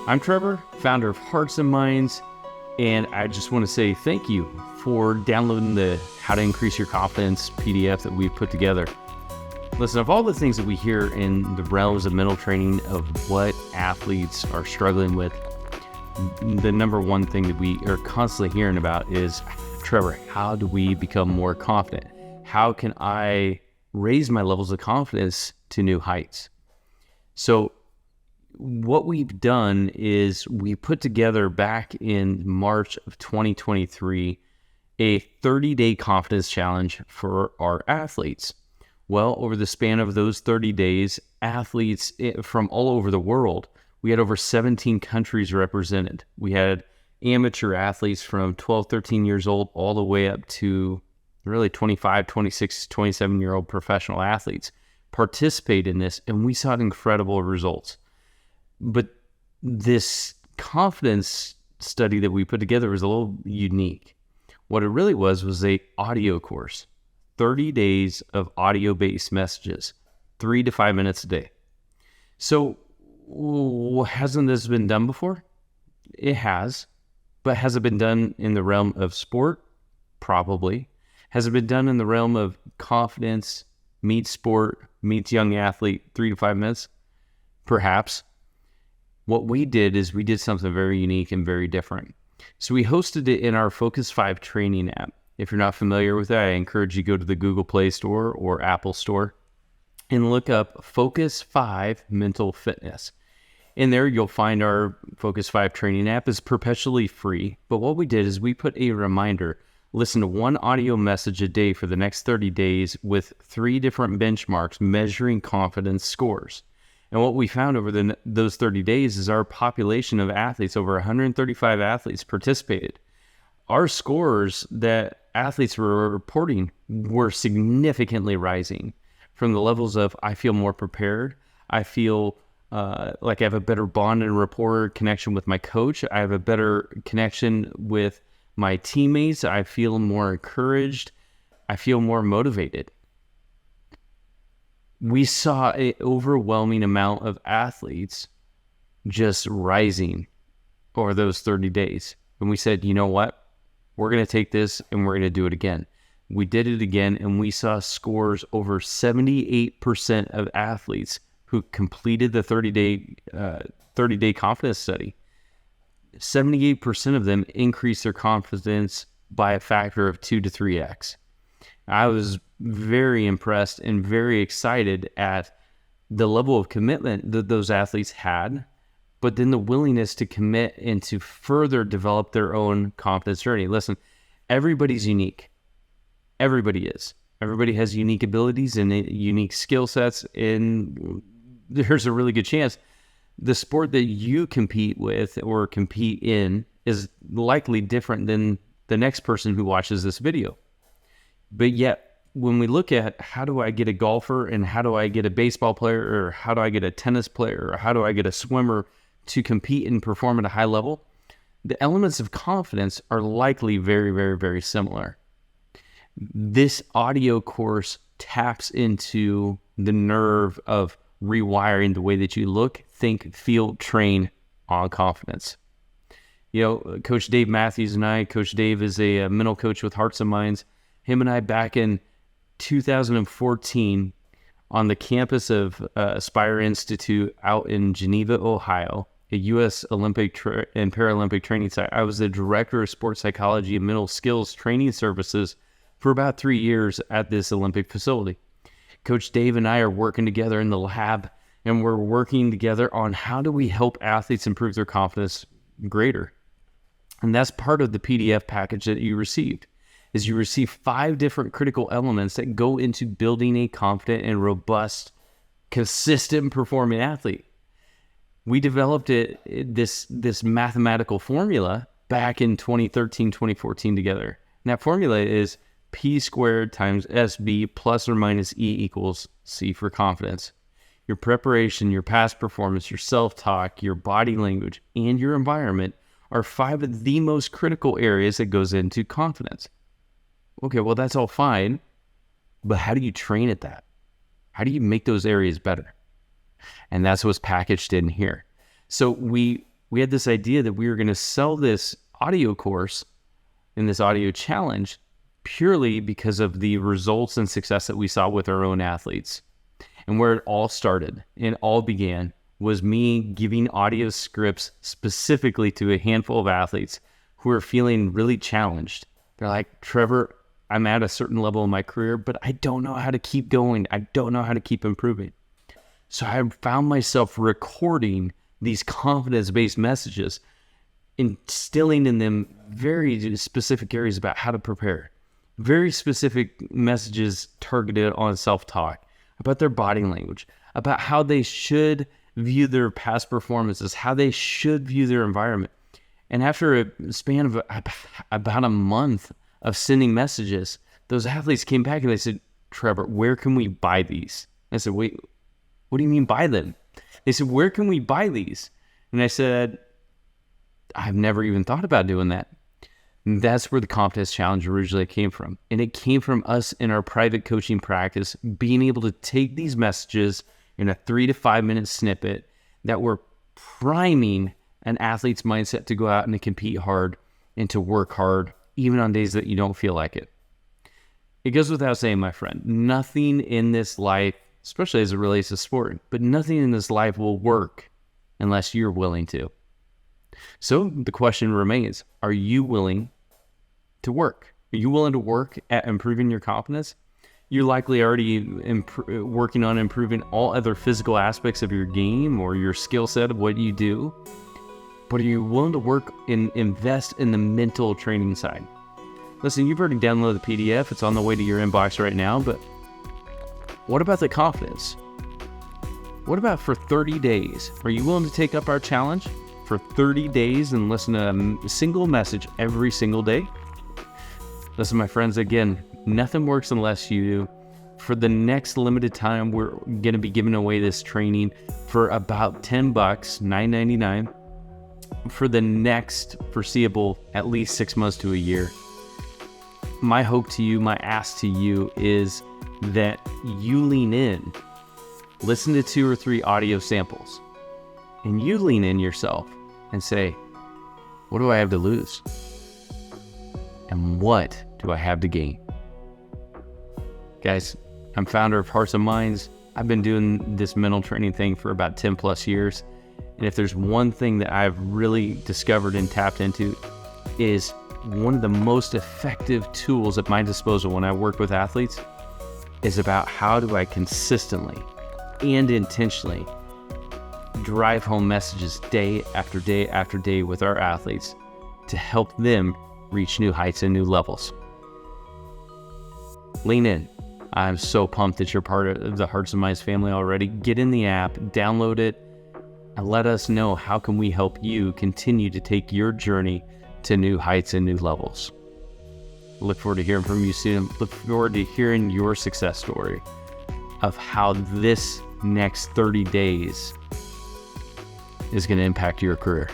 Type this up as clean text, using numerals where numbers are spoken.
I'm Trevor, founder of Hearts and Minds, and I just want to say thank you for downloading the How to Increase Your Confidence PDF that we've put together. Listen, of all the things that we hear in the realms of mental training of what athletes are struggling with, the number one thing that we are constantly hearing about is, Trevor, how do we become more confident? How can I raise my levels of confidence to new heights? So what we've done is we put together back in March of 2023 a 30-day confidence challenge for our athletes. Well, over the span of those 30 days, athletes from all over the world, we had over 17 countries represented. We had amateur athletes from 12, 13 years old all the way up to really 25, 26, 27-year-old professional athletes participate in this, and we saw incredible results. But this confidence study that we put together was a little unique. What it really was a audio course, 30 days of audio-based messages, 3 to 5 minutes a day. So hasn't this been done before? It has, but has it been done in the realm of sport? Probably. Has it been done in the realm of confidence, meets sport, meets young athlete, 3 to 5 minutes? Perhaps. What we did is we did something very unique and very different. So we hosted it in our Focus 5 training app. If you're not familiar with that, I encourage you to go to the Google Play Store or Apple Store and look up Focus 5 Mental Fitness. In there, you'll find our Focus 5 training app is perpetually free. But what we did is we put a reminder, listen to one audio message a day for the next 30 days with 3 different benchmarks measuring confidence scores. And what we found over those 30 days is our population of athletes, over 135 athletes participated. Our scores that athletes were reporting were significantly rising from the levels of, I feel more prepared. I feel like I have a better bond and rapport connection with my coach. I have a better connection with my teammates. I feel more encouraged. I feel more motivated. We saw an overwhelming amount of athletes just rising over those 30 days. And we said, you know what? We're going to take this and we're going to do it again. We did it again, and we saw scores over 78% of athletes who completed the 30-day confidence study. 78% of them increased their confidence by a factor of 2 to 3x. I was very impressed and very excited at the level of commitment that those athletes had, but then the willingness to commit and to further develop their own confidence journey. Listen, everybody's unique. Everybody is. Everybody has unique abilities and unique skill sets, and there's a really good chance the sport that you compete with or compete in is likely different than the next person who watches this video. But yet, when we look at how do I get a golfer and how do I get a baseball player or how do I get a tennis player or how do I get a swimmer to compete and perform at a high level, the elements of confidence are likely very, very, very similar. This audio course taps into the nerve of rewiring the way that you look, think, feel, train on confidence. You know, Coach Dave Matthews and I, Coach Dave is a mental coach with Hearts and Minds. Him and I, back in 2014, on the campus of Aspire Institute out in Geneva, Ohio, a U.S. Olympic and Paralympic training site, I was the director of sports psychology and mental skills training services for about 3 years at this Olympic facility. Coach Dave and I are working together in the lab, and we're working together on how do we help athletes improve their confidence greater. And that's part of the PDF package that you received. Is you receive 5 different critical elements that go into building a confident and robust, consistent performing athlete. We developed this mathematical formula back in 2013, 2014 together. And that formula is P squared times SB plus or minus E equals C for confidence. Your preparation, your past performance, your self-talk, your body language, and your environment are 5 of the most critical areas that goes into confidence. Okay, well, that's all fine, but how do you train at that? How do you make those areas better? And that's what's packaged in here. So we we had this idea that we were going to sell this audio course and this audio challenge purely because of the results and success that we saw with our own athletes. And where it all started and all began was me giving audio scripts specifically to a handful of athletes who are feeling really challenged. They're like, Trevor, I'm at a certain level in my career, but I don't know how to keep going. I don't know how to keep improving. So I found myself recording these confidence-based messages, instilling in them very specific areas about how to prepare, very specific messages targeted on self-talk, about their body language, about how they should view their past performances, how they should view their environment. And after a span of about a month of sending messages, those athletes came back and they said, Trevor, where can we buy these? I said, wait, what do you mean buy them? They said, where can we buy these? And I said, I've never even thought about doing that. And that's where the Confidence Challenge originally came from. And it came from us in our private coaching practice, being able to take these messages in a 3 to 5 minute snippet that were priming an athlete's mindset to go out and to compete hard and to work hard, even on days that you don't feel like it. It goes without saying, my friend, nothing in this life, especially as it relates to sport, but nothing in this life will work unless you're willing to. So the question remains, are you willing to work? Are you willing to work at improving your confidence? You're likely already working on improving all other physical aspects of your game or your skill set of what you do. But are you willing to work and invest in the mental training side? Listen, you've already downloaded the PDF. It's on the way to your inbox right now. But what about the confidence? What about for 30 days? Are you willing to take up our challenge for 30 days and listen to a single message every single day? Listen, my friends, again, nothing works unless you do. For the next limited time, we're going to be giving away this training for about $10, $9.99, for the next foreseeable at least 6 months to a year. My hope to you, my ask to you is that you lean in, listen to 2 or 3 audio samples, and you lean in yourself and say, what do I have to lose? And what do I have to gain? Guys, I'm founder of Hearts and Minds. I've been doing this mental training thing for about 10 plus years. And if there's one thing that I've really discovered and tapped into, is one of the most effective tools at my disposal when I work with athletes is about how do I consistently and intentionally drive home messages day after day after day with our athletes to help them reach new heights and new levels. Lean in. I'm so pumped that you're part of the Hearts and Minds family already. Get in the app, download it, and let us know how can we help you continue to take your journey to new heights and new levels. Look forward to hearing from you soon. Look forward to hearing your success story of how this next 30 days is going to impact your career.